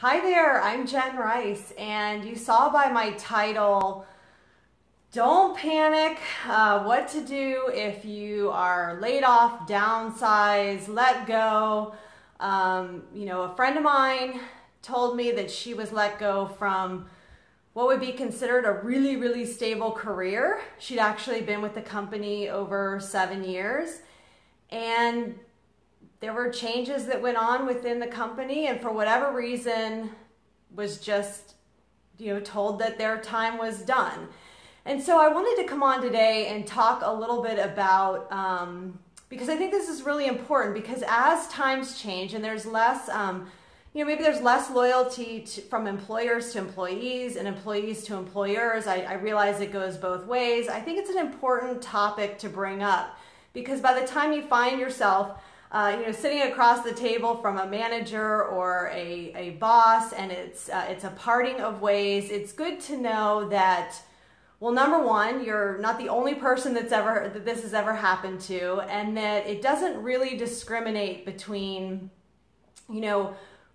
Hi there, I'm Jen Rice, and you saw by my title, don't panic, what to do if you are laid off, downsized, let go. A friend of mine told me that she was let go from what would be considered a really, really stable career. She'd actually been with the company over 7 years, and there were changes that went on within the company, and for whatever reason was just, told that their time was done. And so I wanted to come on today and talk a little bit about, because I think this is really important, because as times change and there's less, maybe there's less loyalty from employers to employees and employees to employers. I realize it goes both ways. I think it's an important topic to bring up, because by the time you find yourself sitting across the table from a manager or a boss, and it's a parting of ways, it's good to know that, well, number one, you're not the only person that this has ever happened to, and that it doesn't really discriminate between,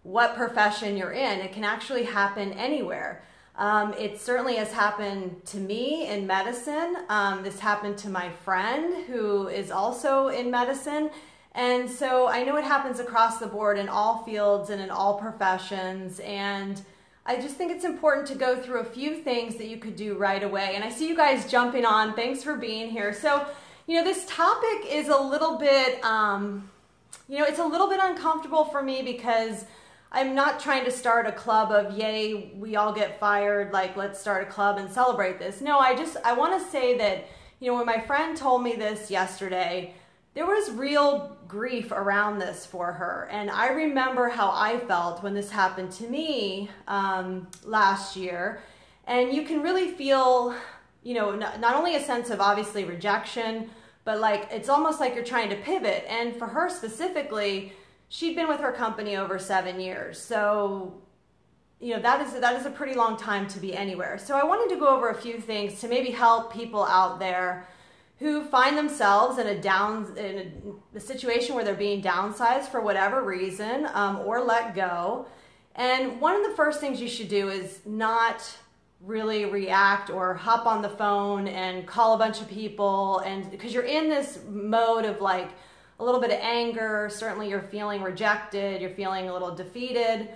what profession you're in. It can actually happen anywhere. It certainly has happened to me in medicine. This happened to my friend who is also in medicine. And so I know it happens across the board in all fields and in all professions. And I just think it's important to go through a few things that you could do right away. And I see you guys jumping on. Thanks for being here. So, this topic is a little bit, it's a little bit uncomfortable for me, because I'm not trying to start a club of, yay, we all get fired, like, let's start a club and celebrate this. No, I want to say that, when my friend told me this yesterday, there was real grief around this for her. And I remember how I felt when this happened to me last year. And you can really feel, not only a sense of obviously rejection, but like it's almost like you're trying to pivot. And for her specifically, she'd been with her company over 7 years. So, that is a pretty long time to be anywhere. So I wanted to go over a few things to maybe help people out there who find themselves in a situation where they're being downsized for whatever reason, or let go. And one of the first things you should do is not really react or hop on the phone and call a bunch of people, and because you're in this mode of like a little bit of anger. Certainly you're feeling rejected, you're feeling a little defeated.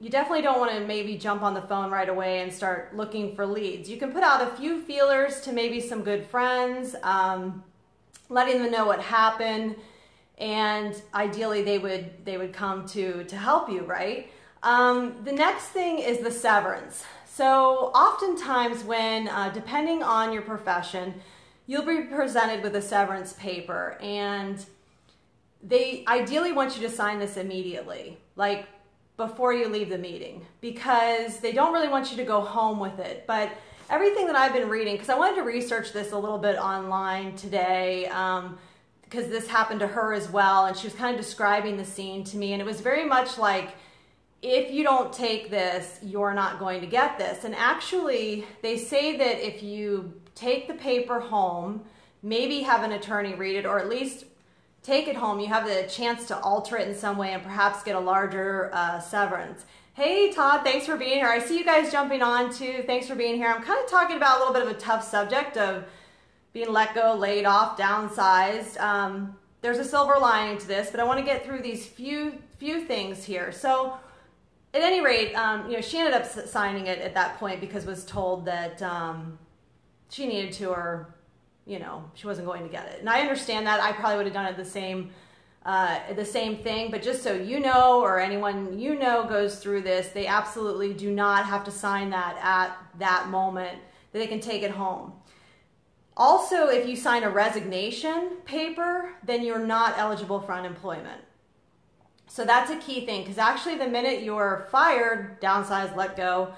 You definitely don't want to maybe jump on the phone right away and start looking for leads. You can put out a few feelers to maybe some good friends, letting them know what happened, and ideally they would come to help you, right? The next thing is the severance. So oftentimes when, depending on your profession, you'll be presented with a severance paper, and they ideally want you to sign this immediately, like before you leave the meeting, because they don't really want you to go home with it. But everything that I've been reading, because I wanted to research this a little bit online today, because this happened to her as well, and she was kind of describing the scene to me, and it was very much like, if you don't take this, you're not going to get this. And actually, they say that if you take the paper home, maybe have an attorney read it, or at least take it home, you have the chance to alter it in some way and perhaps get a larger severance. Hey Todd, thanks for being here. I see you guys jumping on too. Thanks for being here. I'm kind of talking about a little bit of a tough subject of being let go, laid off, downsized. There's a silver lining to this, but I want to get through these few things here. So at any rate, she ended up signing it at that point because was told that she needed to, or she wasn't going to get it. And I understand that. I probably would have done it the same thing, but just so you know, or anyone goes through this, they absolutely do not have to sign that at that moment, that they can take it home. Also, if you sign a resignation paper, then you're not eligible for unemployment. So that's a key thing, because actually the minute you're fired, downsized, let go,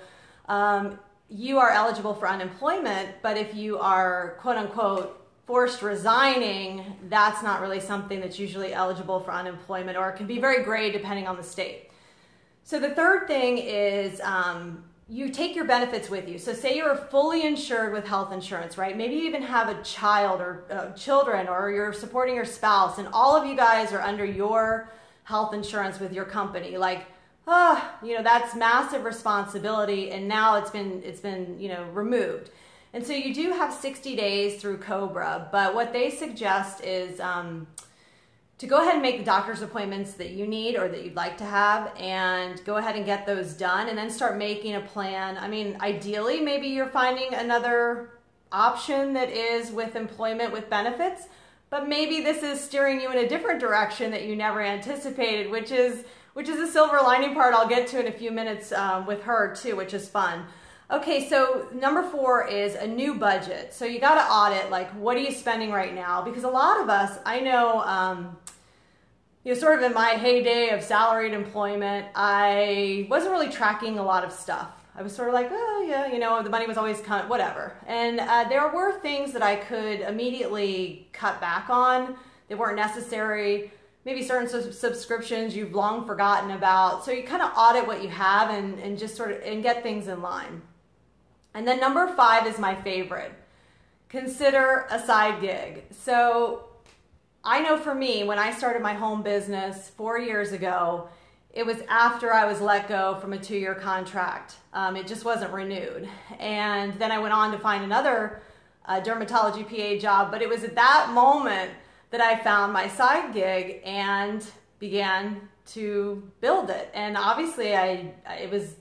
you are eligible for unemployment. But if you are quote unquote forced resigning, that's not really something that's usually eligible for unemployment, or it can be very gray depending on the state. So the third thing is you take your benefits with you. So say you're fully insured with health insurance, right? Maybe you even have a child or children, or you're supporting your spouse, and all of you guys are under your health insurance with your company. Like, that's massive responsibility, and now it's been removed. And so you do have 60 days through COBRA, but what they suggest is to go ahead and make the doctor's appointments that you need or that you'd like to have, and go ahead and get those done, and then start making a plan. I mean, ideally, maybe you're finding another option that is with employment with benefits, but maybe this is steering you in a different direction that you never anticipated, which is a silver lining part I'll get to in a few minutes with her too, which is fun. Okay, so number 4 is a new budget. So you got to audit, like, what are you spending right now? Because a lot of us, I know, sort of in my heyday of salaried employment, I wasn't really tracking a lot of stuff. I was sort of like, oh yeah, the money was always coming, whatever. And there were things that I could immediately cut back on. They weren't necessary. Maybe certain subscriptions you've long forgotten about. So you kind of audit what you have and just sort of and get things in line. And then number 5 is my favorite. Consider a side gig. So I know for me, when I started my home business 4 years ago, it was after I was let go from a 2-year contract. It just wasn't renewed. And then I went on to find another dermatology PA job, but it was at that moment that I found my side gig and began to build it. And obviously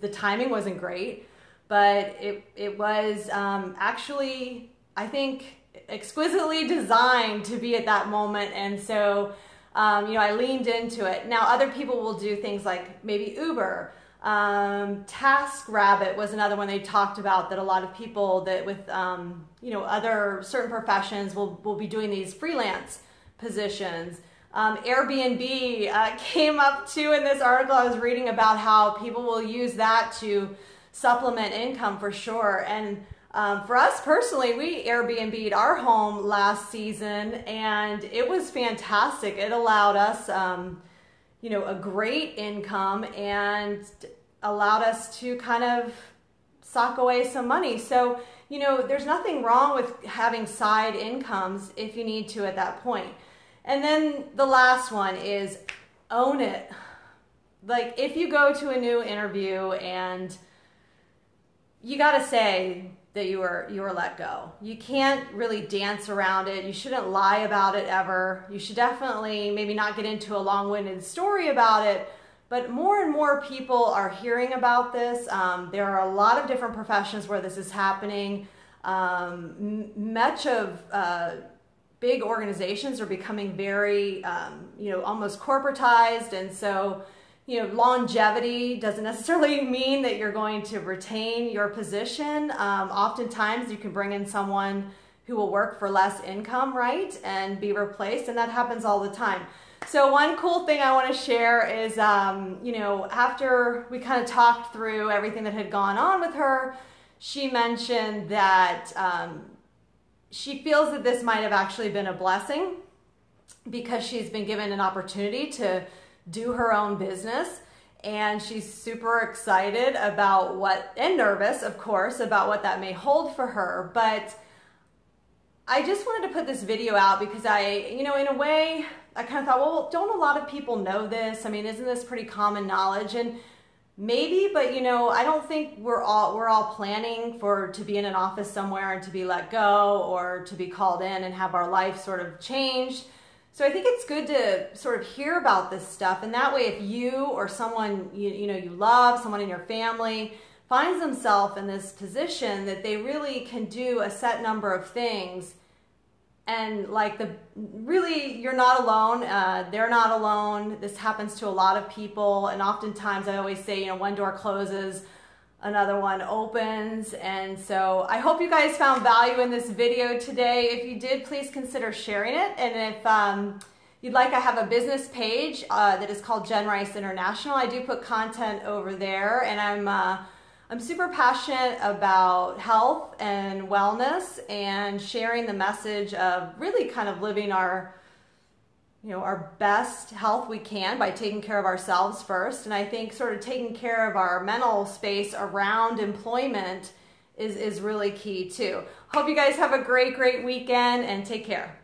the timing wasn't great, but it was actually, I think, exquisitely designed to be at that moment. And so, I leaned into it. Now, other people will do things like maybe Uber. TaskRabbit was another one they talked about, that a lot of people that with, other certain professions will be doing these freelance positions. Airbnb came up too in this article I was reading about how people will use that to supplement income for sure. And for us personally, we Airbnb'd our home last season, and it was fantastic. It allowed us, a great income and allowed us to kind of sock away some money. So, there's nothing wrong with having side incomes if you need to at that point. And then the last one is own it. Like, if you go to a new interview and you got to say that you were let go. You can't really dance around it. You shouldn't lie about it ever. You should definitely maybe not get into a long-winded story about it, but more and more people are hearing about this. There are a lot of different professions where this is happening. Much of big organizations are becoming very, almost corporatized, and so longevity doesn't necessarily mean that you're going to retain your position. Oftentimes you can bring in someone who will work for less income, right, and be replaced, and that happens all the time. So one cool thing I want to share is, after we kind of talked through everything that had gone on with her, she mentioned that she feels that this might have actually been a blessing because she's been given an opportunity to do her own business, and she's super excited about and nervous, of course, about what that may hold for her. But I just wanted to put this video out because in a way, I kind of thought, well, don't a lot of people know this? I mean, isn't this pretty common knowledge? And maybe, but I don't think we're all planning to be in an office somewhere and to be let go or to be called in and have our life sort of changed. So I think it's good to sort of hear about this stuff, and that way if you or someone you love, someone in your family, finds themselves in this position that they really can do a set number of things, and really you're not alone, they're not alone. This happens to a lot of people, and oftentimes I always say, one door closes, another one opens. And so I hope you guys found value in this video today. If you did, please consider sharing it. And if you'd like, I have a business page that is called Jenn Rice International. I do put content over there, and I'm super passionate about health and wellness and sharing the message of really kind of living our best health we can by taking care of ourselves first. And I think sort of taking care of our mental space around employment is really key too. Hope you guys have a great weekend, and take care.